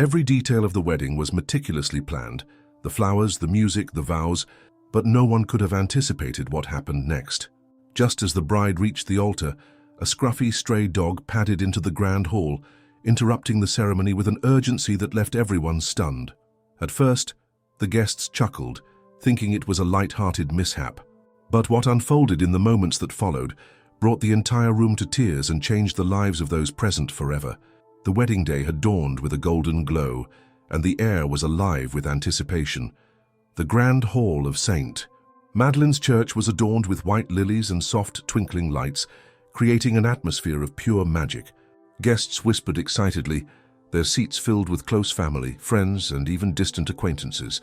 Every detail of the wedding was meticulously planned, the flowers, the music, the vows, but no one could have anticipated what happened next. Just as the bride reached the altar, a scruffy stray dog padded into the grand hall, interrupting the ceremony with an urgency that left everyone stunned. At first, the guests chuckled, thinking it was a light-hearted mishap. But what unfolded in the moments that followed brought the entire room to tears and changed the lives of those present forever. The wedding day had dawned with a golden glow, and the air was alive with anticipation. The grand hall of St. Madeline's church was adorned with white lilies and soft twinkling lights, creating an atmosphere of pure magic. Guests whispered excitedly, their seats filled with close family, friends, and even distant acquaintances,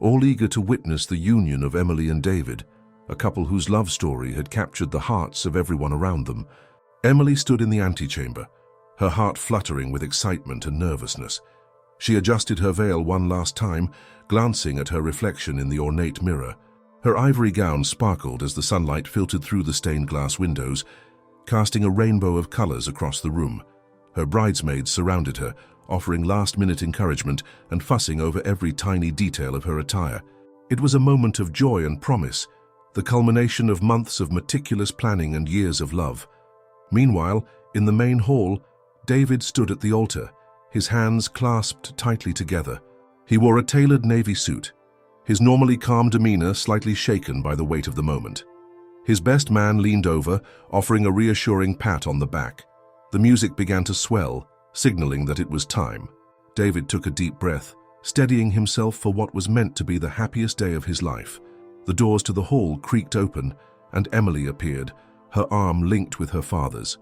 all eager to witness the union of Emily and David, a couple whose love story had captured the hearts of everyone around them. Emily stood in the antechamber, her heart fluttering with excitement and nervousness. She adjusted her veil one last time, glancing at her reflection in the ornate mirror. Her ivory gown sparkled as the sunlight filtered through the stained glass windows, casting a rainbow of colors across the room. Her bridesmaids surrounded her, offering last-minute encouragement and fussing over every tiny detail of her attire. It was a moment of joy and promise, the culmination of months of meticulous planning and years of love. Meanwhile, in the main hall, David stood at the altar, his hands clasped tightly together. He wore a tailored navy suit, his normally calm demeanor slightly shaken by the weight of the moment. His best man leaned over, offering a reassuring pat on the back. The music began to swell, signaling that it was time. David took a deep breath, steadying himself for what was meant to be the happiest day of his life. The doors to the hall creaked open, and Emily appeared, her arm linked with her father's.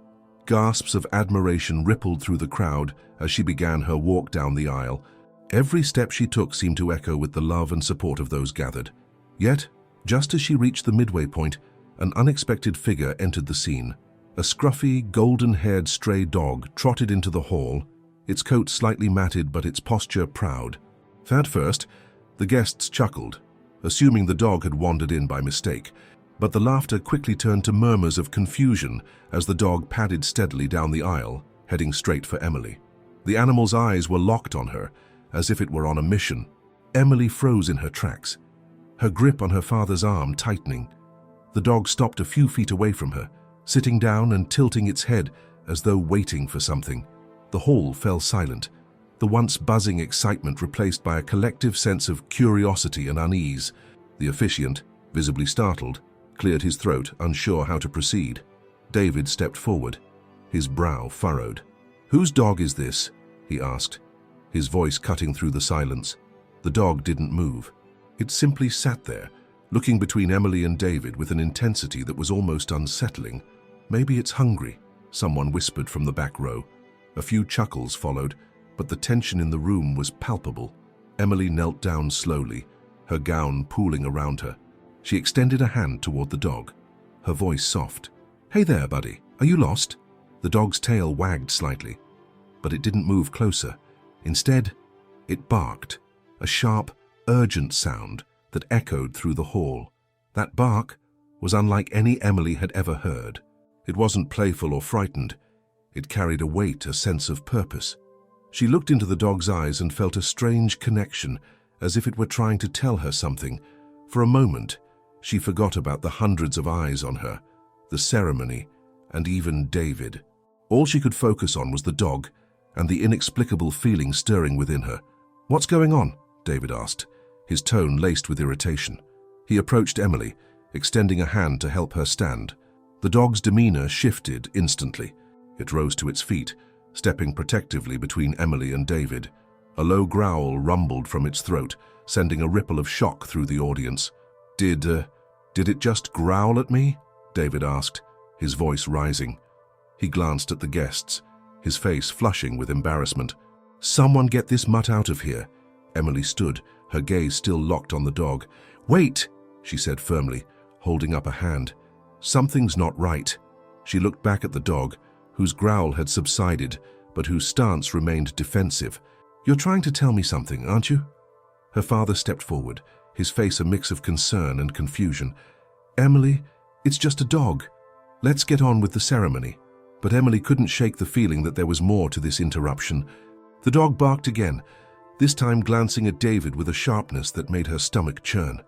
Gasps of admiration rippled through the crowd as she began her walk down the aisle. Every step she took seemed to echo with the love and support of those gathered. Yet, just as she reached the midway point, an unexpected figure entered the scene. A scruffy, golden-haired stray dog trotted into the hall, its coat slightly matted but its posture proud. At first, the guests chuckled, assuming the dog had wandered in by mistake, but the laughter quickly turned to murmurs of confusion as the dog padded steadily down the aisle, heading straight for Emily. The animal's eyes were locked on her, as if it were on a mission. Emily froze in her tracks, her grip on her father's arm tightening. The dog stopped a few feet away from her, sitting down and tilting its head as though waiting for something. The hall fell silent, the once buzzing excitement replaced by a collective sense of curiosity and unease. The officiant, visibly startled, cleared his throat, unsure how to proceed. David stepped forward, his brow furrowed. "Whose dog is this?" he asked, his voice cutting through the silence. The dog didn't move. It simply sat there, looking between Emily and David with an intensity that was almost unsettling. "Maybe it's hungry," someone whispered from the back row. A few chuckles followed, but the tension in the room was palpable. Emily knelt down slowly, her gown pooling around her. She extended a hand toward the dog, her voice soft. "Hey there, buddy. Are you lost?" The dog's tail wagged slightly, but it didn't move closer. Instead, it barked, a sharp, urgent sound that echoed through the hall. That bark was unlike any Emily had ever heard. It wasn't playful or frightened. It carried a weight, a sense of purpose. She looked into the dog's eyes and felt a strange connection, as if it were trying to tell her something. For a moment, she forgot about the hundreds of eyes on her, the ceremony, and even David. All she could focus on was the dog and the inexplicable feeling stirring within her. "What's going on?" David asked, his tone laced with irritation. He approached Emily, extending a hand to help her stand. The dog's demeanor shifted instantly. It rose to its feet, stepping protectively between Emily and David. A low growl rumbled from its throat, sending a ripple of shock through the audience. Did it just growl at me?" David asked, his voice rising. He glanced at the guests, his face flushing with embarrassment. "Someone get this mutt out of here." Emily stood, her gaze still locked on the dog. "Wait," she said firmly, holding up a hand. "Something's not right." She looked back at the dog, whose growl had subsided, but whose stance remained defensive. "You're trying to tell me something, aren't you?" Her father stepped forward, his face a mix of concern and confusion. "Emily, it's just a dog. Let's get on with the ceremony." But Emily couldn't shake the feeling that there was more to this interruption. The dog barked again, this time glancing at David with a sharpness that made her stomach churn.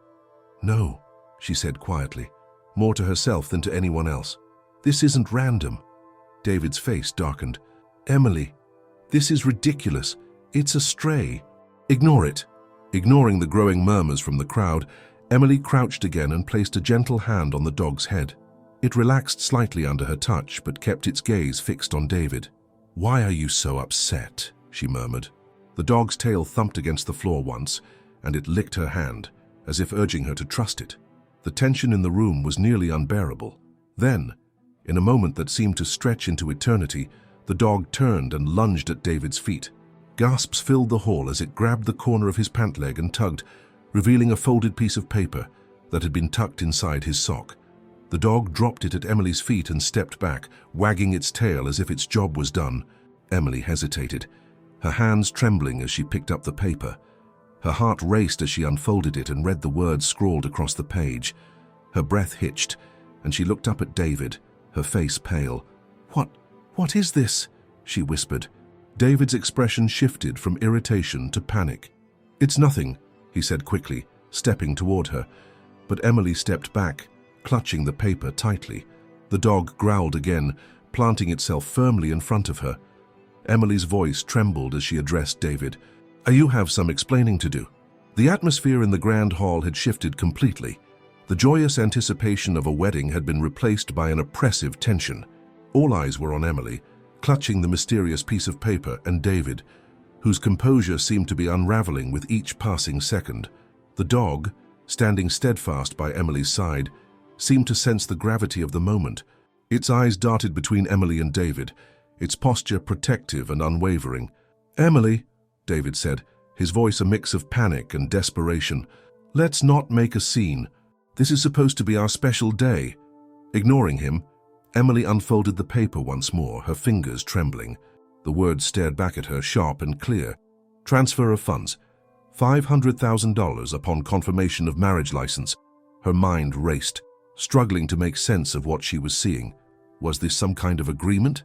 "No," she said quietly, more to herself than to anyone else. "This isn't random." David's face darkened. "Emily, this is ridiculous. It's a stray. Ignore it." Ignoring the growing murmurs from the crowd, Emily crouched again and placed a gentle hand on the dog's head. It relaxed slightly under her touch, but kept its gaze fixed on David. "Why are you so upset?" she murmured. The dog's tail thumped against the floor once, and it licked her hand, as if urging her to trust it. The tension in the room was nearly unbearable. Then, in a moment that seemed to stretch into eternity, the dog turned and lunged at David's feet. Gasps filled the hall as it grabbed the corner of his pant leg and tugged, revealing a folded piece of paper that had been tucked inside his sock. The dog dropped it at Emily's feet and stepped back, wagging its tail as if its job was done. Emily hesitated, her hands trembling as she picked up the paper. Her heart raced as she unfolded it and read the words scrawled across the page. Her breath hitched, and she looked up at David, her face pale. What is this?" she whispered. David's expression shifted from irritation to panic. "It's nothing," he said quickly, stepping toward her. But Emily stepped back, clutching the paper tightly. The dog growled again, planting itself firmly in front of her. Emily's voice trembled as she addressed David. "You have some explaining to do." The atmosphere in the grand hall had shifted completely. The joyous anticipation of a wedding had been replaced by an oppressive tension. All eyes were on Emily, clutching the mysterious piece of paper, and David, whose composure seemed to be unraveling with each passing second. The dog, standing steadfast by Emily's side, seemed to sense the gravity of the moment. Its eyes darted between Emily and David, its posture protective and unwavering. "Emily," David said, his voice a mix of panic and desperation, "let's not make a scene. This is supposed to be our special day." Ignoring him, Emily unfolded the paper once more, her fingers trembling. The words stared back at her, sharp and clear. "Transfer of funds. $500,000 upon confirmation of marriage license." Her mind raced, struggling to make sense of what she was seeing. Was this some kind of agreement?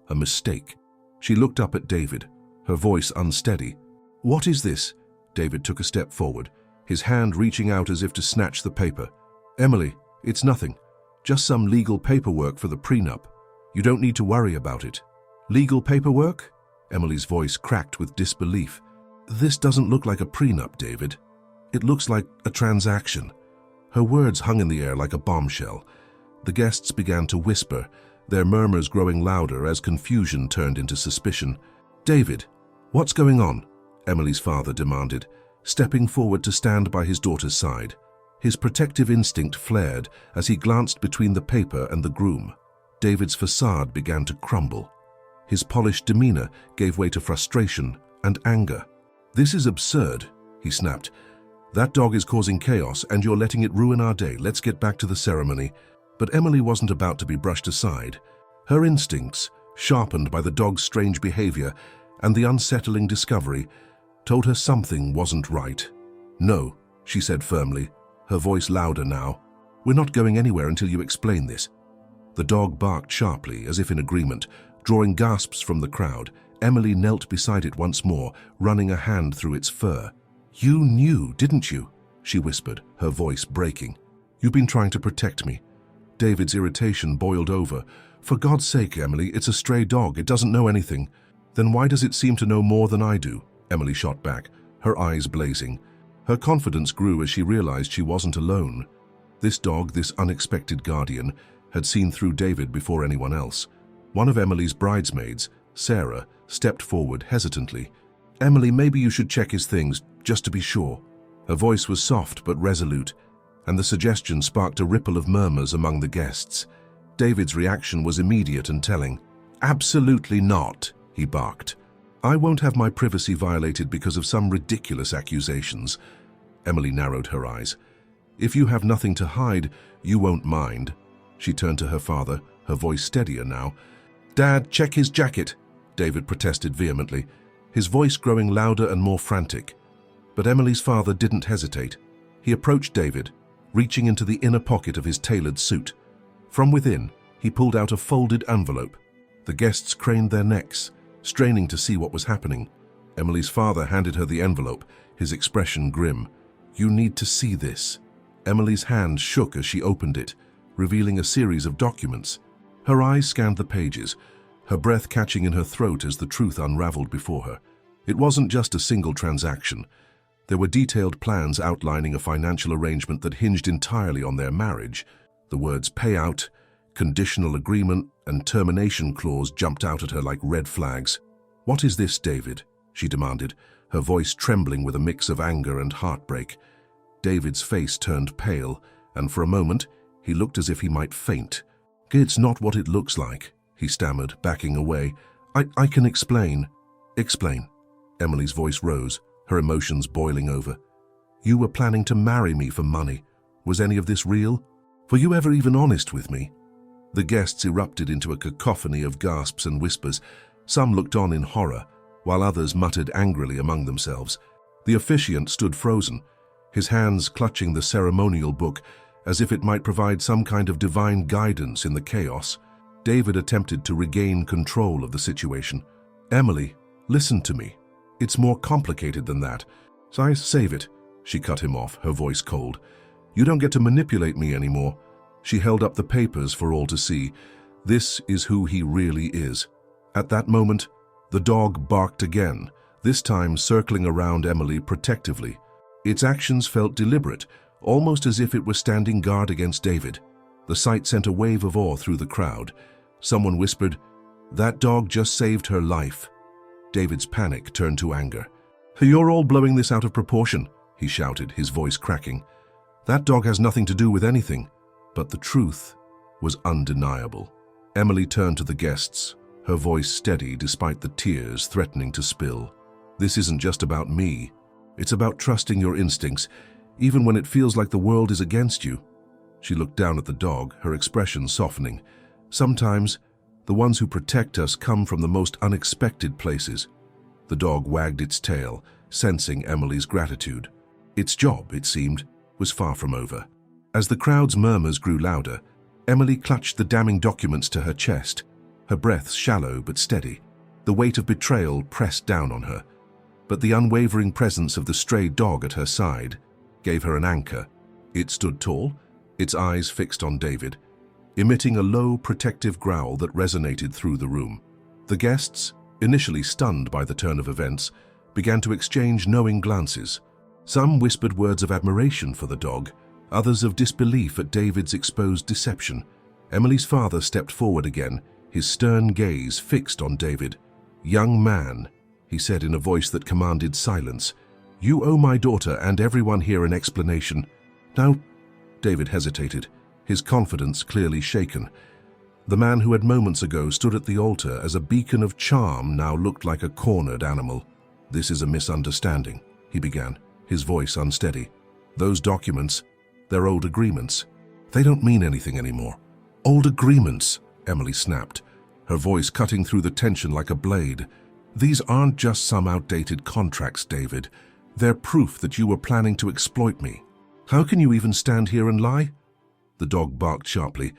A mistake? She looked up at David, her voice unsteady. "What is this?" David took a step forward, his hand reaching out as if to snatch the paper. "Emily, it's nothing. Just some legal paperwork for the prenup. You don't need to worry about it." "Legal paperwork?" Emily's voice cracked with disbelief. "This doesn't look like a prenup, David. It looks like a transaction." Her words hung in the air like a bombshell. The guests began to whisper, their murmurs growing louder as confusion turned into suspicion. "David, what's going on?" Emily's father demanded, stepping forward to stand by his daughter's side. His protective instinct flared as he glanced between the paper and the groom. David's facade began to crumble. His polished demeanor gave way to frustration and anger. "This is absurd," he snapped. "That dog is causing chaos, and you're letting it ruin our day. Let's get back to the ceremony." But Emily wasn't about to be brushed aside. Her instincts, sharpened by the dog's strange behavior and the unsettling discovery, told her something wasn't right. "No," she said firmly, her voice louder now. "We're not going anywhere until you explain this." The dog barked sharply, as if in agreement, drawing gasps from the crowd. Emily knelt beside it once more, running a hand through its fur. "You knew, didn't you?" she whispered, her voice breaking. "You've been trying to protect me." David's irritation boiled over. "For God's sake, Emily, it's a stray dog. It doesn't know anything." "Then why does it seem to know more than I do?" Emily shot back, her eyes blazing. Her confidence grew as she realized she wasn't alone. This dog, this unexpected guardian, had seen through David before anyone else. One of Emily's bridesmaids, Sarah, stepped forward hesitantly. "Emily, maybe you should check his things, just to be sure." Her voice was soft but resolute, and the suggestion sparked a ripple of murmurs among the guests. David's reaction was immediate and telling. "Absolutely not," he barked. "I won't have my privacy violated because of some ridiculous accusations." Emily narrowed her eyes. "If you have nothing to hide, you won't mind." She turned to her father, her voice steadier now. "Dad, check his jacket," David protested vehemently, his voice growing louder and more frantic. But Emily's father didn't hesitate. He approached David, reaching into the inner pocket of his tailored suit. From within, he pulled out a folded envelope. The guests craned their necks, straining to see what was happening. Emily's father handed her the envelope, his expression grim. "You need to see this." Emily's hand shook as she opened it, revealing a series of documents. Her eyes scanned the pages, her breath catching in her throat as the truth unraveled before her. It wasn't just a single transaction. There were detailed plans outlining a financial arrangement that hinged entirely on their marriage. The words payout, conditional agreement, and termination clause jumped out at her like red flags. "What is this, David?" she demanded, her voice trembling with a mix of anger and heartbreak. David's face turned pale, and for a moment, he looked as if he might faint. "It's not what it looks like," he stammered, backing away. I can explain." "Explain." Emily's voice rose, her emotions boiling over. "You were planning to marry me for money. Was any of this real? Were you ever even honest with me?" The guests erupted into a cacophony of gasps and whispers. Some looked on in horror, while others muttered angrily among themselves. The officiant stood frozen, his hands clutching the ceremonial book as if it might provide some kind of divine guidance in the chaos. David attempted to regain control of the situation. "Emily, listen to me. It's more complicated than that. Save it." She cut him off, her voice cold. "You don't get to manipulate me anymore." She held up the papers for all to see. This is who he really is. At that moment, the dog barked again, this time circling around Emily protectively. Its actions felt deliberate, almost as if it were standing guard against David. The sight sent a wave of awe through the crowd. Someone whispered, "That dog just saved her life." David's panic turned to anger. "You're all blowing this out of proportion," he shouted, his voice cracking. "That dog has nothing to do with anything." But the truth was undeniable. Emily turned to the guests, her voice steady despite the tears threatening to spill. "This isn't just about me. It's about trusting your instincts, even when it feels like the world is against you." She looked down at the dog, her expression softening. "Sometimes, the ones who protect us come from the most unexpected places." The dog wagged its tail, sensing Emily's gratitude. Its job, it seemed, was far from over. As the crowd's murmurs grew louder, Emily clutched the damning documents to her chest, her breath shallow but steady. The weight of betrayal pressed down on her, but the unwavering presence of the stray dog at her side gave her an anchor. It stood tall, its eyes fixed on David, emitting a low, protective growl that resonated through the room. The guests, initially stunned by the turn of events, began to exchange knowing glances. Some whispered words of admiration for the dog, others of disbelief at David's exposed deception. Emily's father stepped forward again, his stern gaze fixed on David. "Young man," he said in a voice that commanded silence, "you owe my daughter and everyone here an explanation." "Now," David hesitated, his confidence clearly shaken. The man who had moments ago stood at the altar as a beacon of charm now looked like a cornered animal. "This is a misunderstanding," he began, his voice unsteady. "Those documents, they're old agreements. They don't mean anything anymore." "Old agreements," Emily snapped, her voice cutting through the tension like a blade. "These aren't just some outdated contracts, David. They're proof that you were planning to exploit me. How can you even stand here and lie?" The dog barked sharply,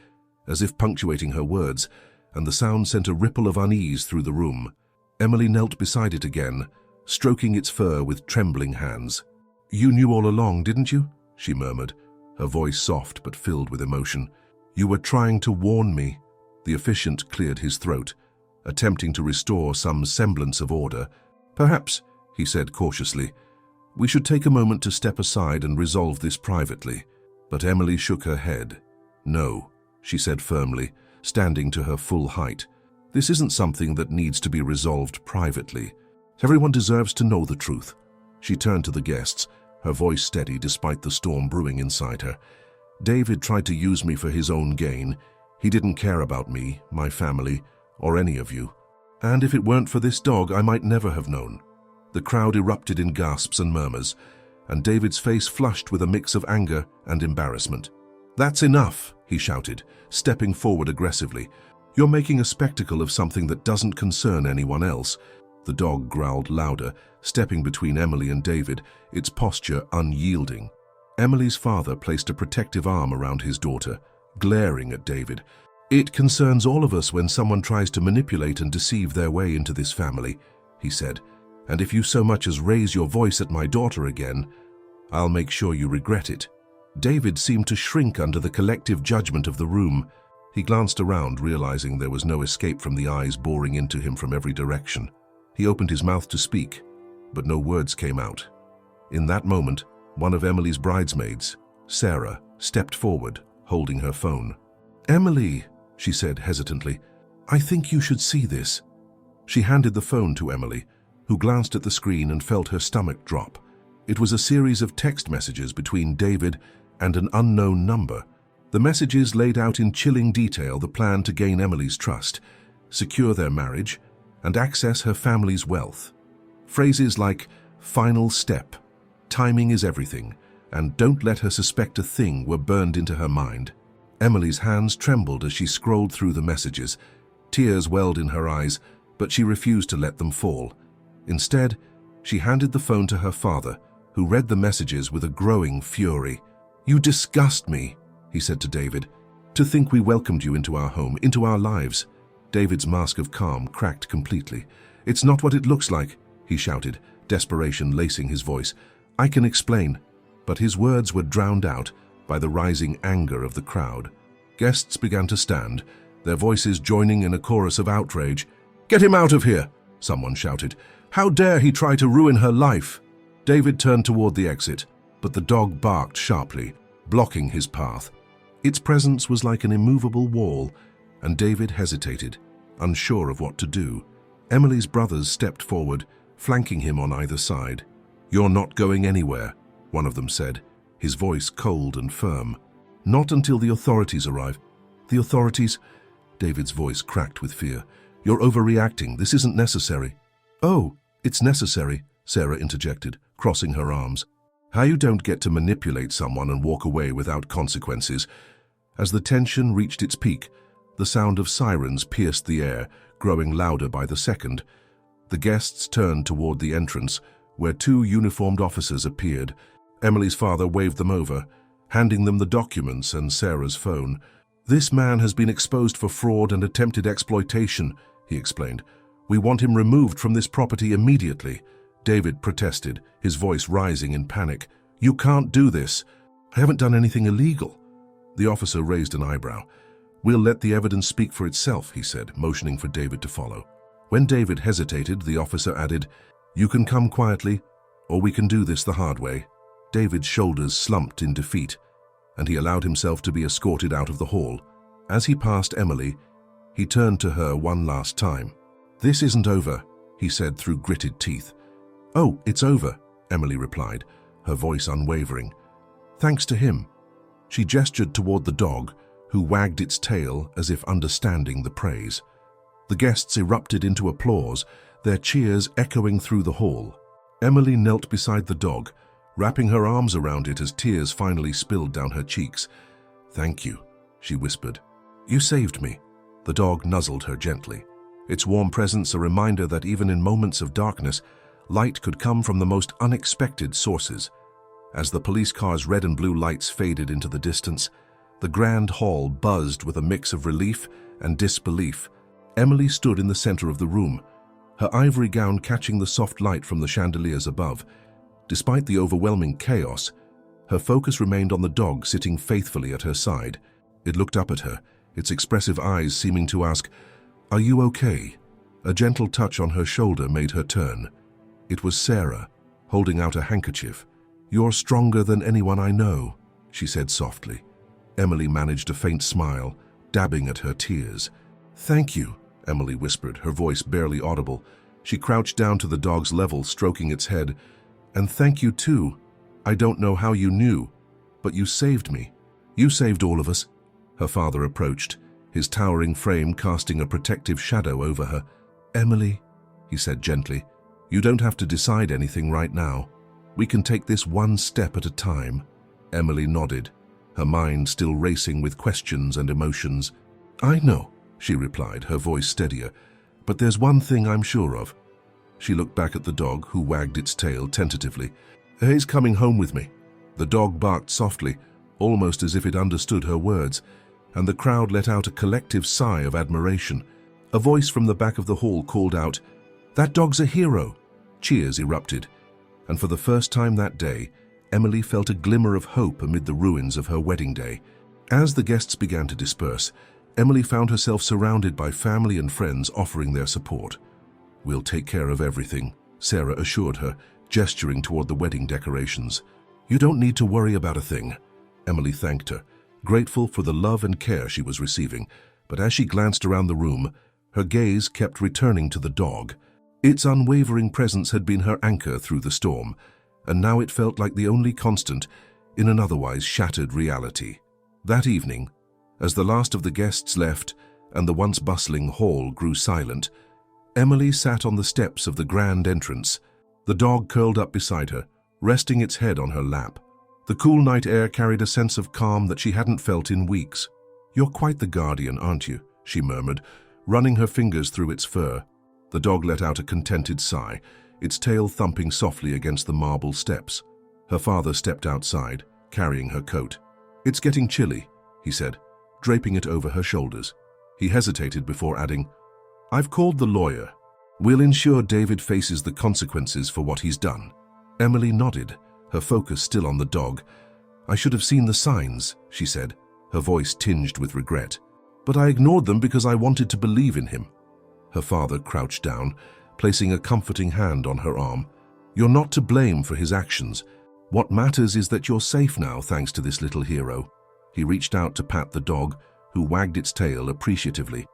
as if punctuating her words, and the sound sent a ripple of unease through the room. Emily knelt beside it again, stroking its fur with trembling hands. "You knew all along, didn't you?" she murmured, her voice soft but filled with emotion. "You were trying to warn me." The officiant cleared his throat, attempting to restore some semblance of order. "Perhaps," he said cautiously, "we should take a moment to step aside and resolve this privately." But Emily shook her head. "No," she said firmly, standing to her full height. "This isn't something that needs to be resolved privately. Everyone deserves to know the truth." She turned to the guests, her voice steady despite the storm brewing inside her. "David tried to use me for his own gain. He didn't care about me, my family, or any of you. And if it weren't for this dog, I might never have known." The crowd erupted in gasps and murmurs, and David's face flushed with a mix of anger and embarrassment. "That's enough," he shouted, stepping forward aggressively. "You're making a spectacle of something that doesn't concern anyone else." The dog growled louder, stepping between Emily and David, its posture unyielding. Emily's father placed a protective arm around his daughter, glaring at David. "It concerns all of us when someone tries to manipulate and deceive their way into this family," he said, and if you so much as raise your voice at my daughter again, I'll make sure you regret it." David seemed to shrink under the collective judgment of the room. He glanced around, realizing there was no escape from the eyes boring into him from every direction. He opened his mouth to speak, but no words came out. In that moment, one of Emily's bridesmaids, Sarah, stepped forward, holding her phone. "Emily," she said hesitantly, "I think you should see this." She handed the phone to Emily, who glanced at the screen and felt her stomach drop. It was a series of text messages between David and an unknown number. The messages laid out in chilling detail the plan to gain Emily's trust, secure their marriage, and access her family's wealth. Phrases like "final step," "timing is everything," and "don't let her suspect a thing" were burned into her mind. Emily's hands trembled as she scrolled through the messages. Tears welled in her eyes, but she refused to let them fall. Instead, she handed the phone to her father, who read the messages with a growing fury. "You disgust me," he said to David. "To think we welcomed you into our home, into our lives." David's mask of calm cracked completely. "It's not what it looks like," he shouted, desperation lacing his voice. "I can explain." But his words were drowned out by the rising anger of the crowd. Guests began to stand, their voices joining in a chorus of outrage. "Get him out of here!" someone shouted. "How dare he try to ruin her life!" David turned toward the exit, but the dog barked sharply, blocking his path. Its presence was like an immovable wall, and David hesitated, unsure of what to do. Emily's brothers stepped forward, flanking him on either side. "You're not going anywhere," one of them said, his voice cold and firm. "Not until the authorities arrive." "The authorities?" David's voice cracked with fear. "You're overreacting. This isn't necessary." "Oh, it's necessary," Sarah interjected, crossing her arms. "How you don't get to manipulate someone and walk away without consequences." As the tension reached its peak, the sound of sirens pierced the air, growing louder by the second. The guests turned toward the entrance, where two uniformed officers appeared. Emily's father waved them over, handing them the documents and Sarah's phone. "This man has been exposed for fraud and attempted exploitation," he explained. "We want him removed from this property immediately." David protested, his voice rising in panic. "You can't do this." "I haven't done anything illegal." The officer raised an eyebrow. "We'll let the evidence speak for itself," he said, motioning for David to follow. When David hesitated, the officer added, "You can come quietly, or we can do this the hard way." David's shoulders slumped in defeat, and he allowed himself to be escorted out of the hall. As he passed Emily, he turned to her one last time. "This isn't over," he said through gritted teeth. "Oh, it's over," Emily replied, her voice unwavering. "Thanks to him." She gestured toward the dog, who wagged its tail as if understanding the praise. The guests erupted into applause, their cheers echoing through the hall. Emily knelt beside the dog, wrapping her arms around it as tears finally spilled down her cheeks. "Thank you," she whispered. "You saved me." The dog nuzzled her gently, its warm presence a reminder that even in moments of darkness, light could come from the most unexpected sources. As the police car's red and blue lights faded into the distance, the grand hall buzzed with a mix of relief and disbelief. Emily stood in the center of the room, her ivory gown catching the soft light from the chandeliers above. Despite the overwhelming chaos, her focus remained on the dog sitting faithfully at her side. It looked up at her, its expressive eyes seeming to ask, "Are you okay?" A gentle touch on her shoulder made her turn. It was Sarah, holding out a handkerchief. "You're stronger than anyone I know," she said softly. Emily managed a faint smile, dabbing at her tears. "Thank you," Emily whispered, her voice barely audible. She crouched down to the dog's level, stroking its head. "And thank you too. I don't know how you knew, but you saved me. You saved all of us." Her father approached, his towering frame casting a protective shadow over her. "Emily," he said gently, "you don't have to decide anything right now. We can take this one step at a time." Emily nodded, her mind still racing with questions and emotions. "I know," she replied, her voice steadier, "but there's one thing I'm sure of." She looked back at the dog, who wagged its tail tentatively. "He's coming home with me." The dog barked softly, almost as if it understood her words, and the crowd let out a collective sigh of admiration. A voice from the back of the hall called out, "That dog's a hero!" Cheers erupted, and for the first time that day, Emily felt a glimmer of hope amid the ruins of her wedding day. As the guests began to disperse, Emily found herself surrounded by family and friends offering their support. "We'll take care of everything," Sarah assured her, gesturing toward the wedding decorations. "You don't need to worry about a thing." Emily thanked her, grateful for the love and care she was receiving, but as she glanced around the room, her gaze kept returning to the dog. Its unwavering presence had been her anchor through the storm, and now it felt like the only constant in an otherwise shattered reality. That evening, as the last of the guests left and the once bustling hall grew silent, Emily sat on the steps of the grand entrance, the dog curled up beside her, resting its head on her lap. The cool night air carried a sense of calm that she hadn't felt in weeks. "You're quite the guardian, aren't you?" she murmured, running her fingers through its fur. The dog let out a contented sigh, its tail thumping softly against the marble steps. Her father stepped outside, carrying her coat. "It's getting chilly," he said, draping it over her shoulders. He hesitated before adding, "I've called the lawyer. We'll ensure David faces the consequences for what he's done." Emily nodded, her focus still on the dog. "I should have seen the signs," she said, her voice tinged with regret. "But I ignored them because I wanted to believe in him." Her father crouched down, placing a comforting hand on her arm. "You're not to blame for his actions. What matters is that you're safe now thanks to this little hero." He reached out to pat the dog, who wagged its tail appreciatively.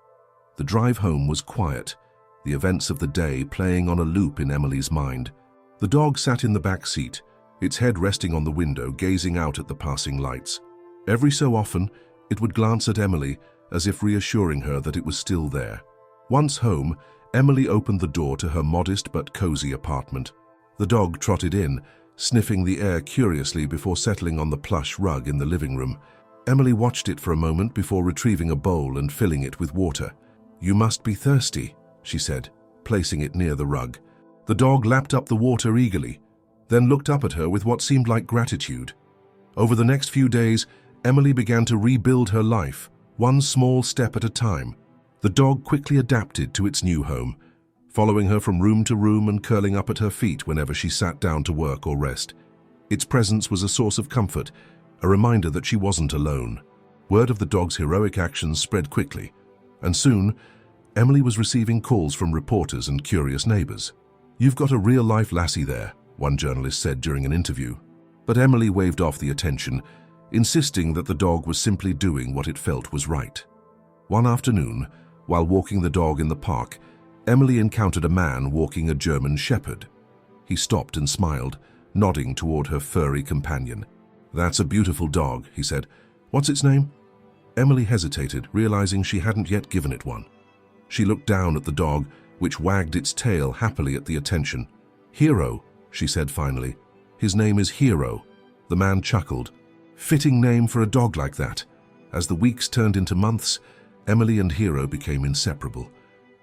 The drive home was quiet, the events of the day playing on a loop in Emily's mind. The dog sat in the back seat, its head resting on the window, gazing out at the passing lights. Every so often, it would glance at Emily, as if reassuring her that it was still there. Once home, Emily opened the door to her modest but cozy apartment. The dog trotted in, sniffing the air curiously before settling on the plush rug in the living room. Emily watched it for a moment before retrieving a bowl and filling it with water. "You must be thirsty," she said, placing it near the rug. The dog lapped up the water eagerly, then looked up at her with what seemed like gratitude. Over the next few days, Emily began to rebuild her life, one small step at a time. The dog quickly adapted to its new home, following her from room to room and curling up at her feet whenever she sat down to work or rest. Its presence was a source of comfort, a reminder that she wasn't alone. Word of the dog's heroic actions spread quickly, and soon, Emily was receiving calls from reporters and curious neighbors. "You've got a real-life lassie there," one journalist said during an interview. But Emily waved off the attention, insisting that the dog was simply doing what it felt was right. One afternoon, while walking the dog in the park, Emily encountered a man walking a German shepherd. He stopped and smiled, nodding toward her furry companion. "That's a beautiful dog," he said. "What's its name?" Emily hesitated, realizing she hadn't yet given it one. She looked down at the dog, which wagged its tail happily at the attention. "Hero," she said finally. "His name is Hero." The man chuckled. Fitting name for a dog like that. As the weeks turned into months, Emily and Hero became inseparable.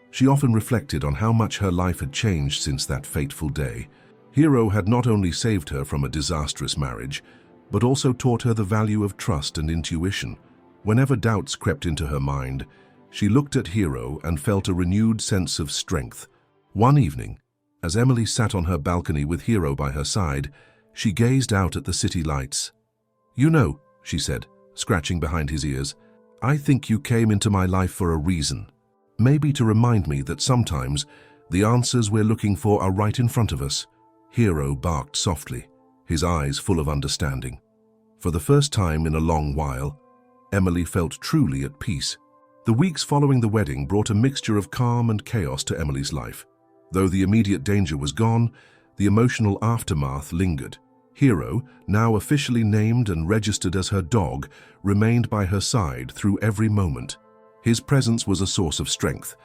She often reflected on how much her life had changed since that fateful day. Hero had not only saved her from a disastrous marriage, but also taught her the value of trust and intuition. Whenever doubts crept into her mind, she looked at Hero and felt a renewed sense of strength. One evening, as Emily sat on her balcony with Hero by her side, she gazed out at the city lights. "You know," she said, scratching behind his ears, "I think you came into my life for a reason. Maybe to remind me that sometimes the answers we're looking for are right in front of us." Hero barked softly, his eyes full of understanding. For the first time in a long while, Emily felt truly at peace. The weeks following the wedding brought a mixture of calm and chaos to Emily's life. Though the immediate danger was gone, the emotional aftermath lingered. Hero, now officially named and registered as her dog, remained by her side through every moment. His presence was a source of strength,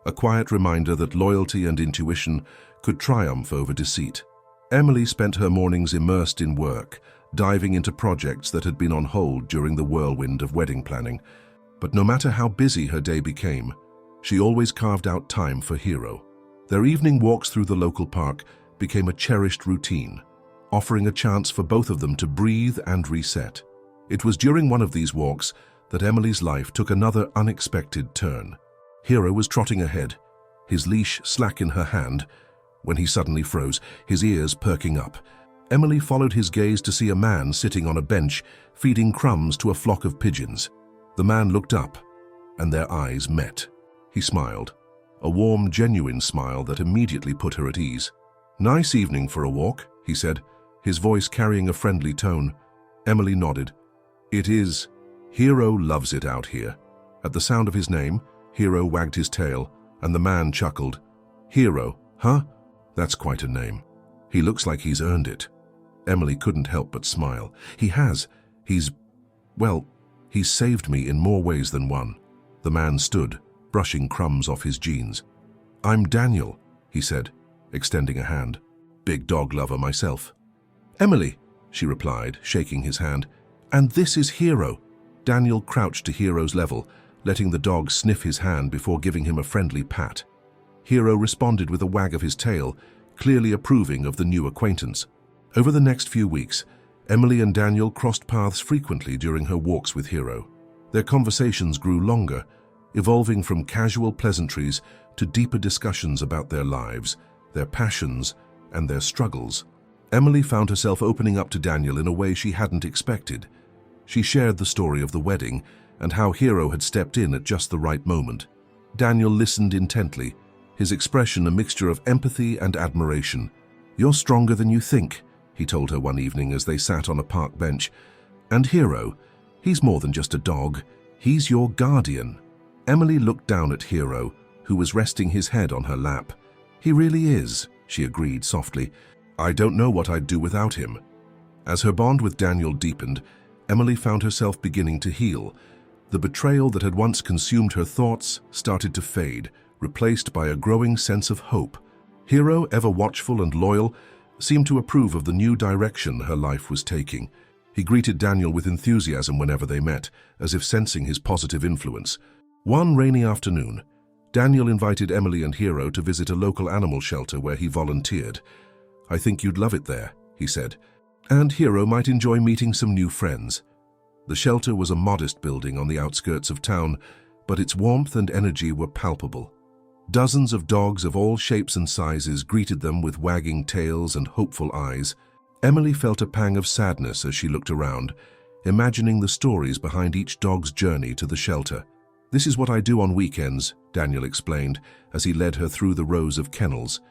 a quiet reminder that loyalty and intuition could triumph over deceit. Emily spent her mornings immersed in work, diving into projects that had been on hold during the whirlwind of wedding planning. But no matter how busy her day became, she always carved out time for Hero. Their evening walks through the local park became a cherished routine, offering a chance for both of them to breathe and reset. It was during one of these walks that Emily's life took another unexpected turn. Hero was trotting ahead, his leash slack in her hand, when he suddenly froze, his ears perking up. Emily followed his gaze to see a man sitting on a bench, feeding crumbs to a flock of pigeons. The man looked up, and their eyes met. He smiled, a warm, genuine smile that immediately put her at ease. "Nice evening for a walk," he said, his voice carrying a friendly tone. Emily nodded. "It is. Hero loves it out here." At the sound of his name, Hero wagged his tail, and the man chuckled. "Hero, huh? That's quite a name. He looks like he's earned it." Emily couldn't help but smile. "He has. He's saved me in more ways than one." The man stood, brushing crumbs off his jeans. "I'm Daniel," he said, extending a hand. "Big dog lover myself." "Emily," she replied, shaking his hand. "And this is Hero." Daniel crouched to Hero's level, letting the dog sniff his hand before giving him a friendly pat. Hero responded with a wag of his tail, clearly approving of the new acquaintance. Over the next few weeks, Emily and Daniel crossed paths frequently during her walks with Hero. Their conversations grew longer, evolving from casual pleasantries to deeper discussions about their lives, their passions, and their struggles. Emily found herself opening up to Daniel in a way she hadn't expected. She shared the story of the wedding and how Hero had stepped in at just the right moment. Daniel listened intently, his expression a mixture of empathy and admiration. "You're stronger than you think," he told her one evening as they sat on a park bench. "And Hero, he's more than just a dog. He's your guardian." Emily looked down at Hero, who was resting his head on her lap. "He really is," she agreed softly. "I don't know what I'd do without him." As her bond with Daniel deepened, Emily found herself beginning to heal. The betrayal that had once consumed her thoughts started to fade, replaced by a growing sense of hope. Hero, ever watchful and loyal, seemed to approve of the new direction her life was taking. He greeted Daniel with enthusiasm whenever they met, as if sensing his positive influence. One rainy afternoon, Daniel invited Emily and Hero to visit a local animal shelter where he volunteered. "I think you'd love it there," he said, "and Hero might enjoy meeting some new friends." The shelter was a modest building on the outskirts of town, but its warmth and energy were palpable. Dozens of dogs of all shapes and sizes greeted them with wagging tails and hopeful eyes. Emily felt a pang of sadness as she looked around, imagining the stories behind each dog's journey to the shelter. "This is what I do on weekends," Daniel explained as he led her through the rows of kennels.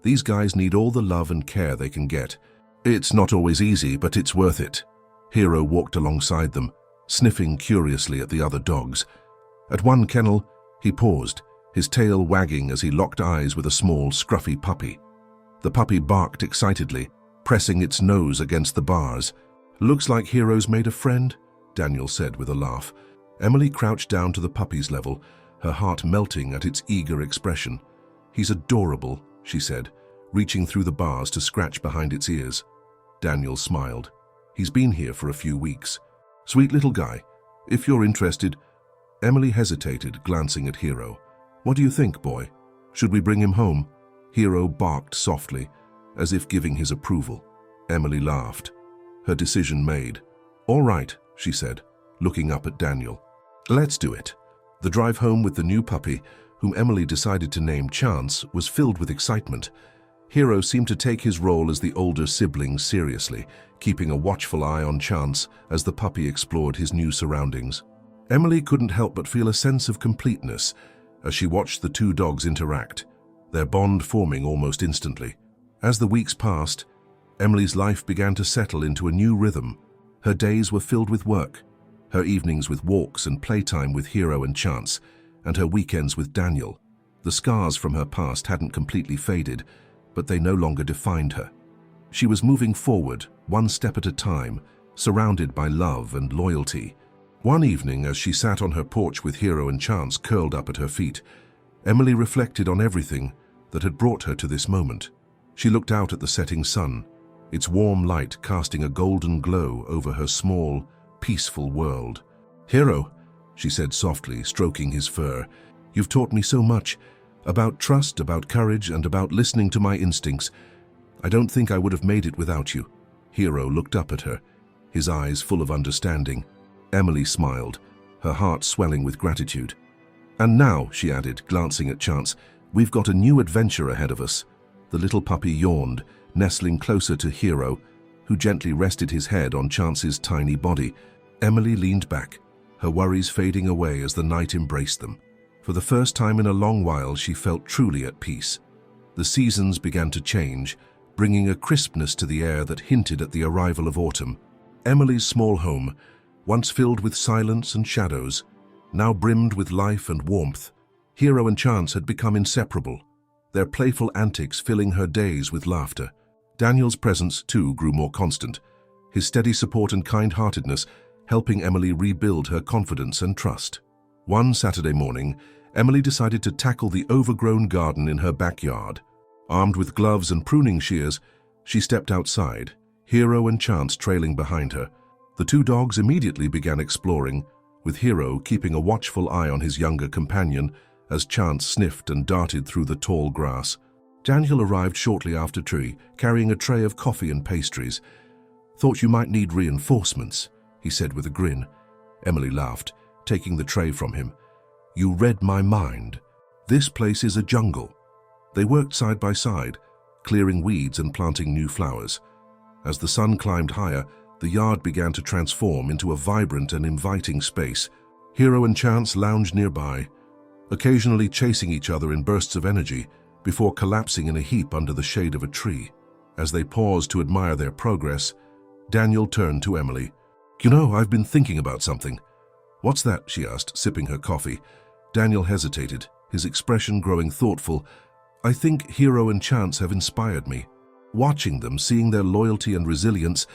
"These guys need all the love and care they can get. It's not always easy, but it's worth it." Hero walked alongside them, sniffing curiously at the other dogs. At one kennel, he paused, his tail wagging as he locked eyes with a small, scruffy puppy. The puppy barked excitedly, pressing its nose against the bars. "Looks like Hero's made a friend," Daniel said with a laugh. Emily crouched down to the puppy's level, her heart melting at its eager expression. "He's adorable," she said, reaching through the bars to scratch behind its ears. Daniel smiled. "He's been here for a few weeks. Sweet little guy. If you're interested." Emily hesitated, glancing at Hero. "What do you think, boy? Should we bring him home?" Hero barked softly, as if giving his approval. Emily laughed. Her decision made. "All right," she said, looking up at Daniel. "Let's do it." The drive home with the new puppy, whom Emily decided to name Chance, was filled with excitement. Hero seemed to take his role as the older sibling seriously, keeping a watchful eye on Chance as the puppy explored his new surroundings. Emily couldn't help but feel a sense of completeness as she watched the two dogs interact, their bond forming almost instantly. As the weeks passed, Emily's life began to settle into a new rhythm. Her days were filled with work, her evenings with walks and playtime with Hero and Chance, and her weekends with Daniel. The scars from her past hadn't completely faded, but they no longer defined her. She was moving forward, one step at a time, surrounded by love and loyalty. One evening, as she sat on her porch with Hero and Chance curled up at her feet, Emily reflected on everything that had brought her to this moment. She looked out at the setting sun, its warm light casting a golden glow over her small, peaceful world. "Hero," she said softly, stroking his fur, "you've taught me so much. About trust, about courage, and about listening to my instincts. I don't think I would have made it without you." Hero looked up at her, his eyes full of understanding. Emily smiled, her heart swelling with gratitude. "And now," she added, glancing at Chance, "we've got a new adventure ahead of us. The little puppy yawned, nestling closer to Hero, who gently rested his head on Chance's tiny body. Emily leaned back, her worries fading away as the night embraced them. For the first time in a long while, she felt truly at peace. The seasons began to change, bringing a crispness to the air that hinted at the arrival of autumn. Emily's small home, once filled with silence and shadows, now brimmed with life and warmth. Hero and Chance had become inseparable, their playful antics filling her days with laughter. Daniel's presence, too, grew more constant, his steady support and kind-heartedness helping Emily rebuild her confidence and trust. One Saturday morning, Emily decided to tackle the overgrown garden in her backyard. Armed with gloves and pruning shears, she stepped outside, Hero and Chance trailing behind her. The two dogs immediately began exploring, with Hero keeping a watchful eye on his younger companion as Chance sniffed and darted through the tall grass. Daniel arrived shortly after Tree, carrying a tray of coffee and pastries. "Thought you might need reinforcements," he said with a grin. Emily laughed, taking the tray from him. "You read my mind. This place is a jungle." They worked side by side, clearing weeds and planting new flowers. As the sun climbed higher, the yard began to transform into a vibrant and inviting space. Hero and Chance lounged nearby, occasionally chasing each other in bursts of energy before collapsing in a heap under the shade of a tree. As they paused to admire their progress, Daniel turned to Emily. "You know, I've been thinking about something." "What's that?" she asked, sipping her coffee. Daniel hesitated, his expression growing thoughtful. "I think Hero and Chance have inspired me. Watching them, seeing their loyalty and resilience,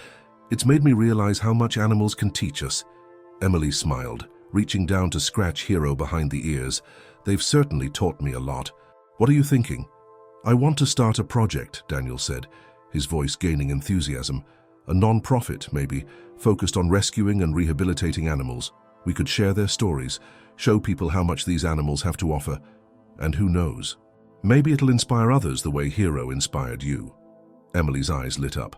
it's made me realize how much animals can teach us." Emily smiled, reaching down to scratch Hero behind the ears. "They've certainly taught me a lot. What are you thinking?" "I want to start a project," Daniel said, his voice gaining enthusiasm. "A non-profit, maybe, focused on rescuing and rehabilitating animals. We could share their stories, show people how much these animals have to offer, and who knows, maybe it'll inspire others the way Hero inspired you." Emily's eyes lit up.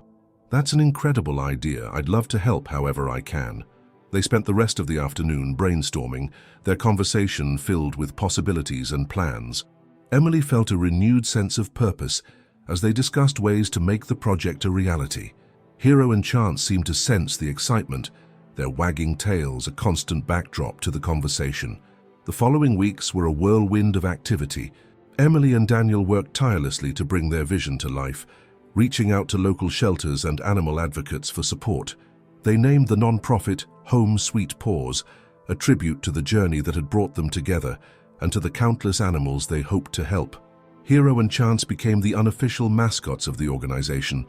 "That's an incredible idea. I'd love to help however I can." They spent the rest of the afternoon brainstorming, their conversation filled with possibilities and plans. Emily felt a renewed sense of purpose as they discussed ways to make the project a reality. Hero and Chance seemed to sense the excitement, their wagging tails a constant backdrop to the conversation. The following weeks were a whirlwind of activity. Emily and Daniel worked tirelessly to bring their vision to life, reaching out to local shelters and animal advocates for support. They named the non-profit Home Sweet Paws, a tribute to the journey that had brought them together and to the countless animals they hoped to help. Hero and Chance became the unofficial mascots of the organization,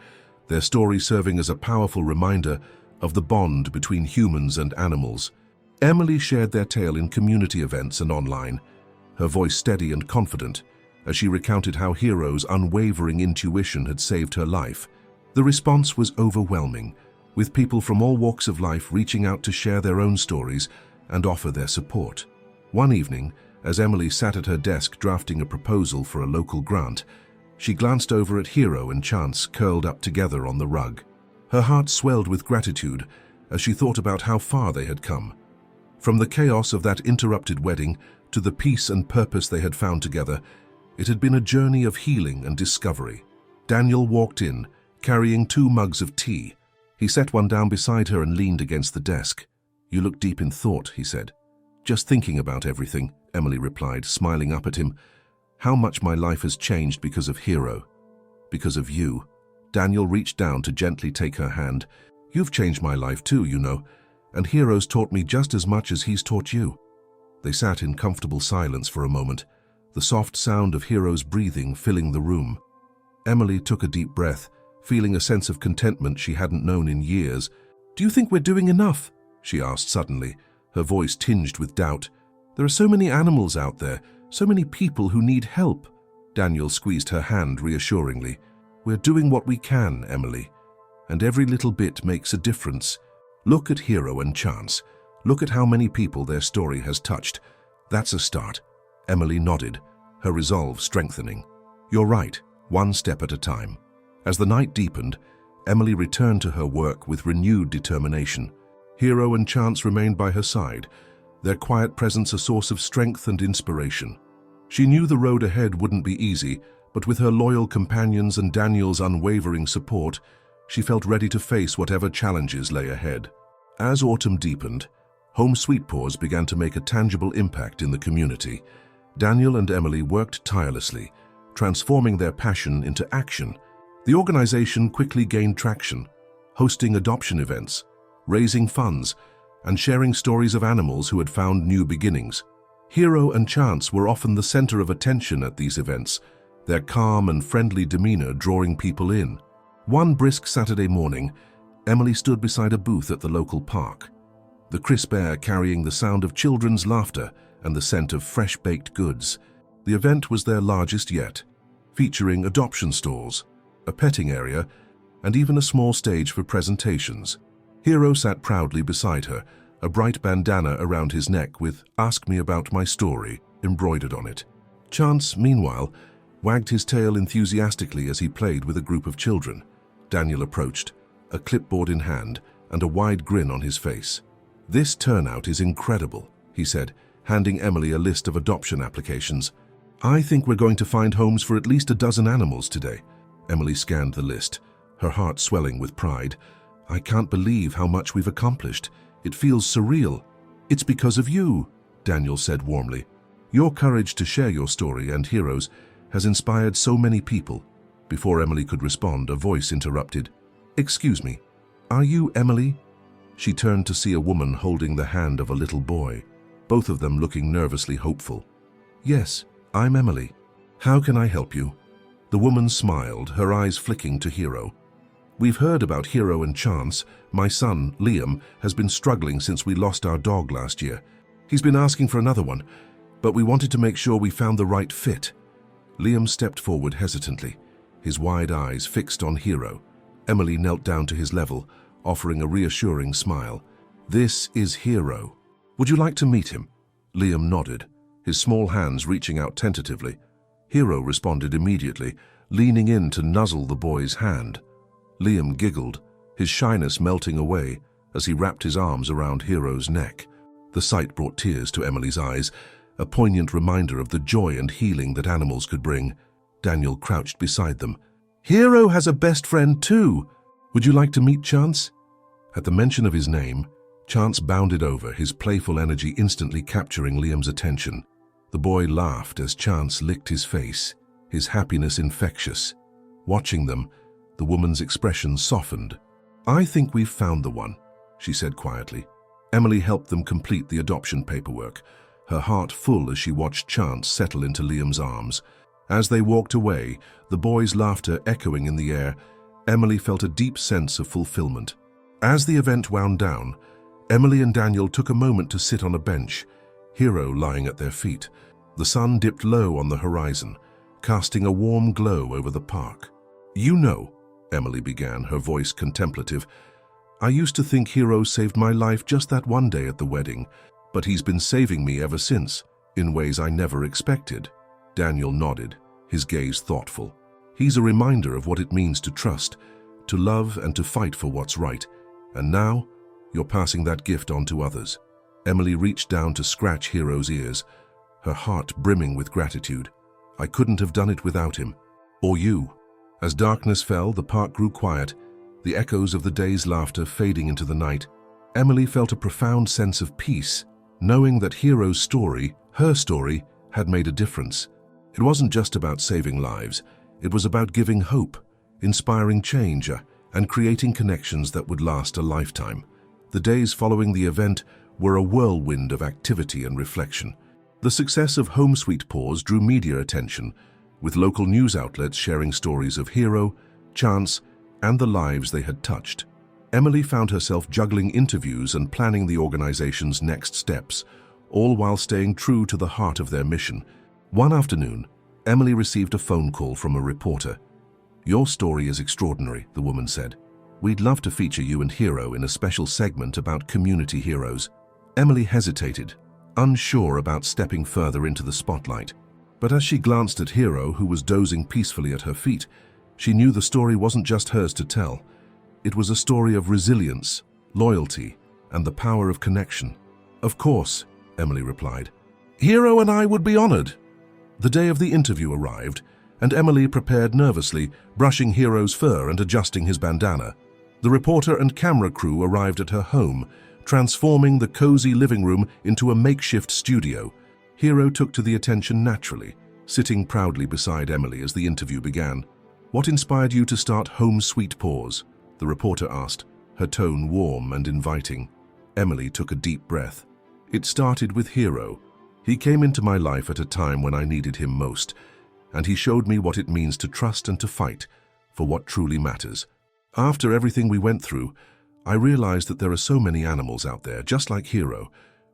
their story serving as a powerful reminder of the bond between humans and animals. Emily shared their tale in community events and online, her voice steady and confident, as she recounted how Hero's unwavering intuition had saved her life. The response was overwhelming, with people from all walks of life reaching out to share their own stories and offer their support. One evening, as Emily sat at her desk drafting a proposal for a local grant, she glanced over at Hero and Chance curled up together on the rug. Her heart swelled with gratitude as she thought about how far they had come. From the chaos of that interrupted wedding to the peace and purpose they had found together, it had been a journey of healing and discovery. Daniel walked in, carrying 2 mugs of tea. He set one down beside her and leaned against the desk. "You look deep in thought," he said. "Just thinking about everything," Emily replied, smiling up at him. "How much my life has changed because of Hero. Because of you." Daniel reached down to gently take her hand. "You've changed my life too, you know, and Hero's taught me just as much as he's taught you." They sat in comfortable silence for a moment, the soft sound of Hero's breathing filling the room. Emily took a deep breath, feeling a sense of contentment she hadn't known in years. "Do you think we're doing enough?" she asked suddenly, her voice tinged with doubt. "There are so many animals out there, so many people who need help." Daniel squeezed her hand reassuringly. "We're doing what we can, Emily, and every little bit makes a difference. Look at Hero and Chance. Look at how many people their story has touched. That's a start." Emily nodded, her resolve strengthening. "You're right, one step at a time." As the night deepened, Emily returned to her work with renewed determination. Hero and Chance remained by her side, their quiet presence a source of strength and inspiration. She knew the road ahead wouldn't be easy, But with her loyal companions and Daniel's unwavering support, she felt ready to face whatever challenges lay ahead. As autumn deepened, Home Sweet Paws began to make a tangible impact in the community. Daniel and Emily worked tirelessly, transforming their passion into action. The organization quickly gained traction, hosting adoption events, raising funds, and sharing stories of animals who had found new beginnings. Hero and Chance were often the center of attention at these events, their calm and friendly demeanor drawing people in. One brisk Saturday morning, Emily stood beside a booth at the local park, the crisp air carrying the sound of children's laughter and the scent of fresh baked goods. The event was their largest yet, featuring adoption stalls, a petting area, and even a small stage for presentations. Hero sat proudly beside her, a bright bandana around his neck with "Ask Me About My Story" embroidered on it. Chance, meanwhile, wagged his tail enthusiastically as he played with a group of children. Daniel approached, a clipboard in hand and a wide grin on his face. "This turnout is incredible," he said, handing Emily a list of adoption applications. "I think we're going to find homes for at least a dozen animals today." Emily scanned the list, her heart swelling with pride. "I can't believe how much we've accomplished. It feels surreal." "It's because of you," Daniel said warmly. "Your courage to share your story and Heroes has inspired so many people." Before Emily could respond, a voice interrupted. "Excuse me, are you Emily?" She turned to see a woman holding the hand of a little boy, both of them looking nervously hopeful. "Yes, I'm Emily. How can I help you?" The woman smiled, her eyes flicking to Hero. "We've heard about Hero and Chance. My son, Liam, has been struggling since we lost our dog last year. He's been asking for another one, but we wanted to make sure we found the right fit." Liam stepped forward hesitantly, his wide eyes fixed on Hero. Emily knelt down to his level, offering a reassuring smile. "This is Hero. Would you like to meet him?" Liam nodded, his small hands reaching out tentatively. Hero responded immediately, leaning in to nuzzle the boy's hand. Liam giggled, his shyness melting away as he wrapped his arms around Hero's neck. The sight brought tears to Emily's eyes, a poignant reminder of the joy and healing that animals could bring. Daniel crouched beside them. "Hero has a best friend too. Would you like to meet Chance?" At the mention of his name, Chance bounded over, his playful energy instantly capturing Liam's attention. The boy laughed as Chance licked his face, his happiness infectious. Watching them, the woman's expression softened. "I think we've found the one," she said quietly. Emily helped them complete the adoption paperwork, her heart full as she watched Chance settle into Liam's arms. As they walked away, the boy's laughter echoing in the air, Emily felt a deep sense of fulfillment. As the event wound down, Emily and Daniel took a moment to sit on a bench, Hero lying at their feet. The sun dipped low on the horizon, casting a warm glow over the park. "You know," Emily began, her voice contemplative, "I used to think Hero saved my life just that one day at the wedding, but he's been saving me ever since, in ways I never expected." Daniel nodded, his gaze thoughtful. "He's a reminder of what it means to trust, to love and to fight for what's right. And now, you're passing that gift on to others." Emily reached down to scratch Hero's ears, her heart brimming with gratitude. "I couldn't have done it without him. Or you." As darkness fell, the park grew quiet, the echoes of the day's laughter fading into the night. Emily felt a profound sense of peace, knowing that Hero's story, her story, had made a difference. It wasn't just about saving lives, it was about giving hope, inspiring change, and creating connections that would last a lifetime. The days following the event were a whirlwind of activity and reflection. The success of Home Sweet Paws drew media attention, with local news outlets sharing stories of Hero, Chance, and the lives they had touched. Emily found herself juggling interviews and planning the organization's next steps, all while staying true to the heart of their mission. One afternoon, Emily received a phone call from a reporter. "Your story is extraordinary," the woman said. "We'd love to feature you and Hero in a special segment about community heroes." Emily hesitated, unsure about stepping further into the spotlight. But as she glanced at Hero, who was dozing peacefully at her feet, she knew the story wasn't just hers to tell. It was a story of resilience, loyalty, and the power of connection. "Of course," Emily replied. "Hero and I would be honored." The day of the interview arrived, and Emily prepared nervously, brushing Hero's fur and adjusting his bandana. The reporter and camera crew arrived at her home, transforming the cozy living room into a makeshift studio. Hero took to the attention naturally, sitting proudly beside Emily as the interview began. "What inspired you to start Home Sweet Paws?" the reporter asked, her tone warm and inviting. Emily took a deep breath. "It started with Hero. He came into my life at a time when I needed him most, and he showed me what it means to trust and to fight for what truly matters. After everything we went through, I realized that there are so many animals out there, just like Hero,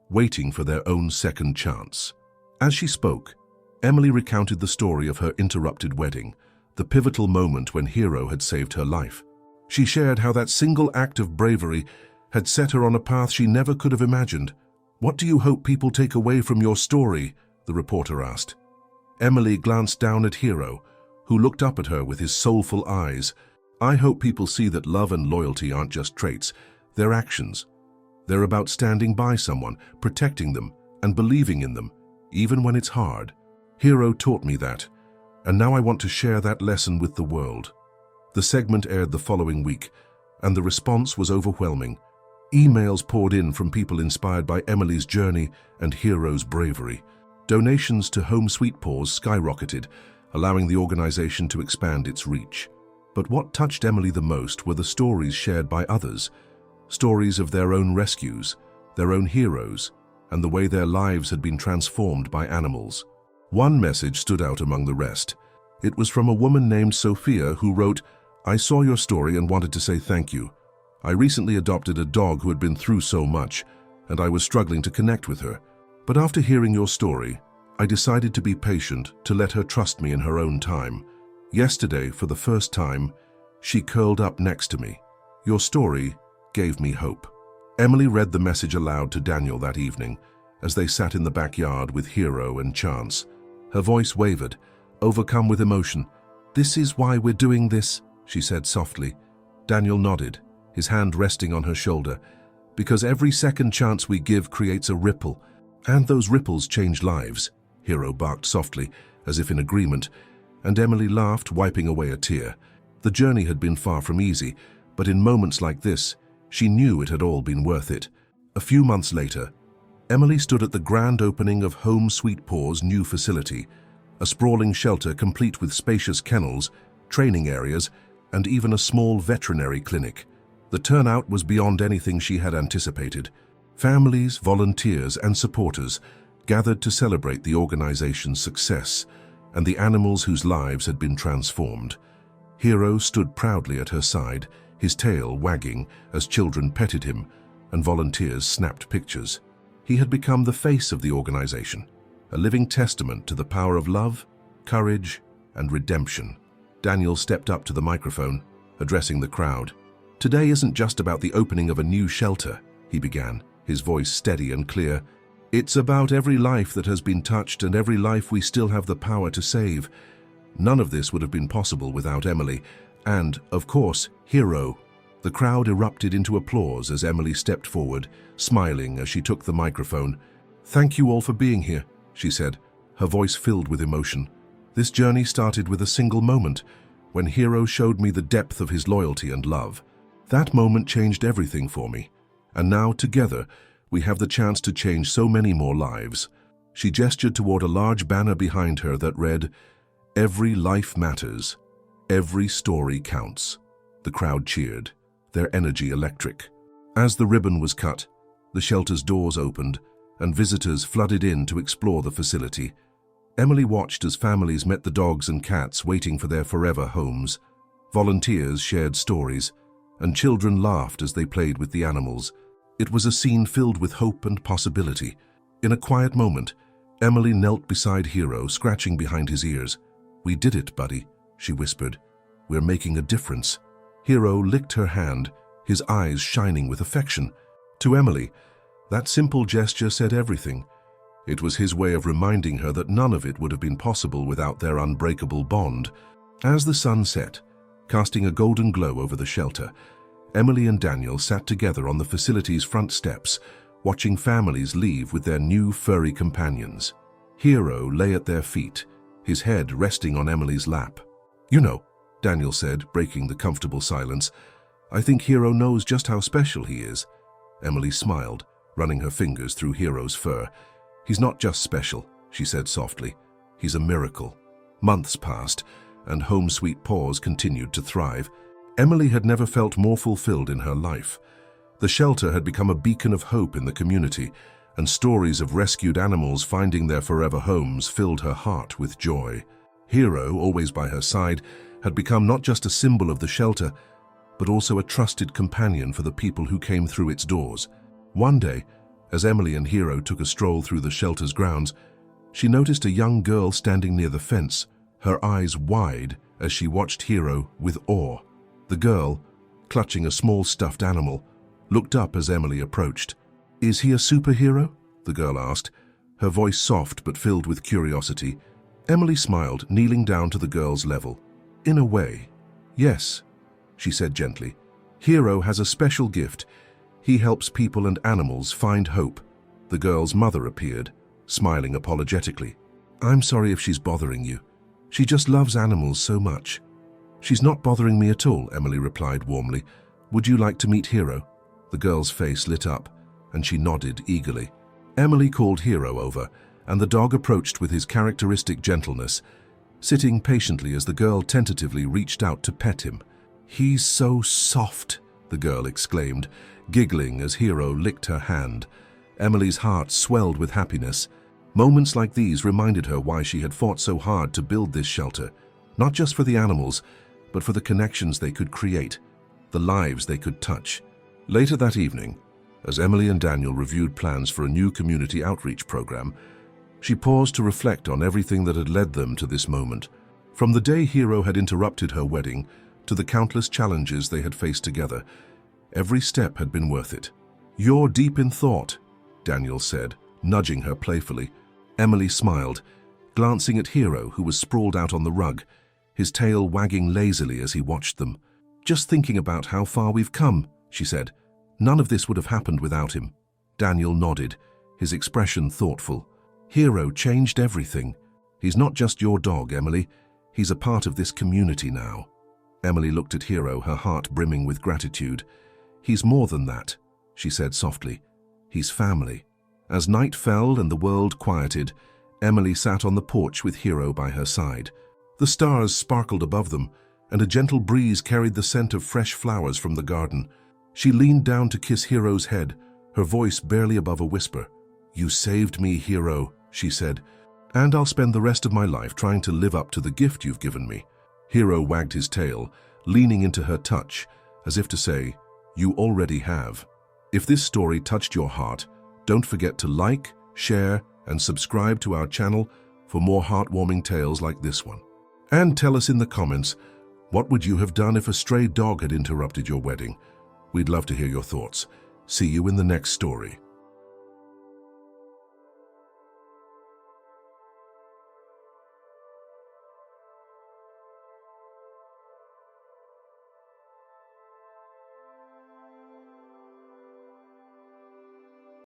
waiting for their own second chance." As she spoke, Emily recounted the story of her interrupted wedding, the pivotal moment when Hero had saved her life. She shared how that single act of bravery had set her on a path she never could have imagined. "What do you hope people take away from your story?" the reporter asked. Emily glanced down at Hero, who looked up at her with his soulful eyes. "I hope people see that love and loyalty aren't just traits, they're actions. They're about standing by someone, protecting them, and believing in them, even when it's hard. Hero taught me that, and now I want to share that lesson with the world." The segment aired the following week, and the response was overwhelming. Emails poured in from people inspired by Emily's journey and Hero's bravery. Donations to Home Sweet Paws skyrocketed, allowing the organization to expand its reach. But what touched Emily the most were the stories shared by others, stories of their own rescues, their own heroes, and the way their lives had been transformed by animals. One message stood out among the rest. It was from a woman named Sophia who wrote, "I saw your story and wanted to say thank you. I recently adopted a dog who had been through so much, and I was struggling to connect with her. But after hearing your story, I decided to be patient, to let her trust me in her own time. Yesterday, for the first time, she curled up next to me. Your story gave me hope." Emily read the message aloud to Daniel that evening, as they sat in the backyard with Hero and Chance. Her voice wavered, overcome with emotion. "This is why we're doing this," she said softly. Daniel nodded, his hand resting on her shoulder. "Because every second chance we give creates a ripple, and those ripples change lives." Hero barked softly, as if in agreement, and Emily laughed, wiping away a tear. The journey had been far from easy, but in moments like this, she knew it had all been worth it. A few months later, Emily stood at the grand opening of Home Sweet Paws' new facility, a sprawling shelter complete with spacious kennels, training areas, and even a small veterinary clinic. The turnout was beyond anything she had anticipated. Families, volunteers, and supporters gathered to celebrate the organization's success and the animals whose lives had been transformed. Hero stood proudly at her side, his tail wagging as children petted him and volunteers snapped pictures. He had become the face of the organization, a living testament to the power of love, courage, and redemption. Daniel stepped up to the microphone, addressing the crowd. "Today isn't just about the opening of a new shelter," he began, his voice steady and clear. "It's about every life that has been touched and every life we still have the power to save. None of this would have been possible without Emily, and, of course, Hero." The crowd erupted into applause as Emily stepped forward, smiling as she took the microphone. "Thank you all for being here," she said, her voice filled with emotion. "This journey started with a single moment, when Hero showed me the depth of his loyalty and love. That moment changed everything for me, and now, together, we have the chance to change so many more lives." She gestured toward a large banner behind her that read, "Every life matters. Every story counts." The crowd cheered, their energy electric. As the ribbon was cut, the shelter's doors opened, and visitors flooded in to explore the facility. Emily watched as families met the dogs and cats waiting for their forever homes. Volunteers shared stories, and children laughed as they played with the animals. It was a scene filled with hope and possibility. In a quiet moment, Emily knelt beside Hero, scratching behind his ears. "We did it, buddy," she whispered. "We're making a difference." Hero licked her hand, his eyes shining with affection. To Emily, that simple gesture said everything. It was his way of reminding her that none of it would have been possible without their unbreakable bond. As the sun set, casting a golden glow over the shelter, Emily and Daniel sat together on the facility's front steps, watching families leave with their new furry companions. Hero lay at their feet, his head resting on Emily's lap. "You know," Daniel said, breaking the comfortable silence, "I think Hero knows just how special he is." Emily smiled, running her fingers through Hero's fur. "He's not just special," she said softly. "He's a miracle." Months passed, and Home Sweet Paws continued to thrive. Emily had never felt more fulfilled in her life. The shelter had become a beacon of hope in the community, and stories of rescued animals finding their forever homes filled her heart with joy. Hero, always by her side, had become not just a symbol of the shelter, but also a trusted companion for the people who came through its doors. One day, as Emily and Hero took a stroll through the shelter's grounds, she noticed a young girl standing near the fence, her eyes wide as she watched Hero with awe. The girl, clutching a small stuffed animal, looked up as Emily approached. "Is he a superhero?" the girl asked, her voice soft but filled with curiosity. Emily smiled, kneeling down to the girl's level. "In a way, yes," she said gently. "Hero has a special gift. He helps people and animals find hope." The girl's mother appeared, smiling apologetically. "I'm sorry if she's bothering you. She just loves animals so much." "She's not bothering me at all," Emily replied warmly. "Would you like to meet Hero?" The girl's face lit up, and she nodded eagerly. Emily called Hero over, and the dog approached with his characteristic gentleness, sitting patiently as the girl tentatively reached out to pet him. "He's so soft," the girl exclaimed, giggling as Hero licked her hand. Emily's heart swelled with happiness. Moments like these reminded her why she had fought so hard to build this shelter, not just for the animals, but for the connections they could create, the lives they could touch. Later that evening, as Emily and Daniel reviewed plans for a new community outreach program, she paused to reflect on everything that had led them to this moment. From the day Hero had interrupted her wedding to the countless challenges they had faced together, every step had been worth it. "You're deep in thought," Daniel said, nudging her playfully. Emily smiled, glancing at Hero, who was sprawled out on the rug, his tail wagging lazily as he watched them. "Just thinking about how far we've come," she said. "None of this would have happened without him." Daniel nodded, his expression thoughtful. "Hero changed everything. He's not just your dog, Emily. He's a part of this community now." Emily looked at Hero, her heart brimming with gratitude. "He's more than that," she said softly. "He's family." As night fell and the world quieted, Emily sat on the porch with Hero by her side. The stars sparkled above them, and a gentle breeze carried the scent of fresh flowers from the garden. She leaned down to kiss Hero's head, her voice barely above a whisper. "You saved me, Hero," she said, "and I'll spend the rest of my life trying to live up to the gift you've given me." Hero wagged his tail, leaning into her touch, as if to say, "You already have." If this story touched your heart, don't forget to like, share, and subscribe to our channel for more heartwarming tales like this one. And tell us in the comments, what would you have done if a stray dog had interrupted your wedding? We'd love to hear your thoughts. See you in the next story.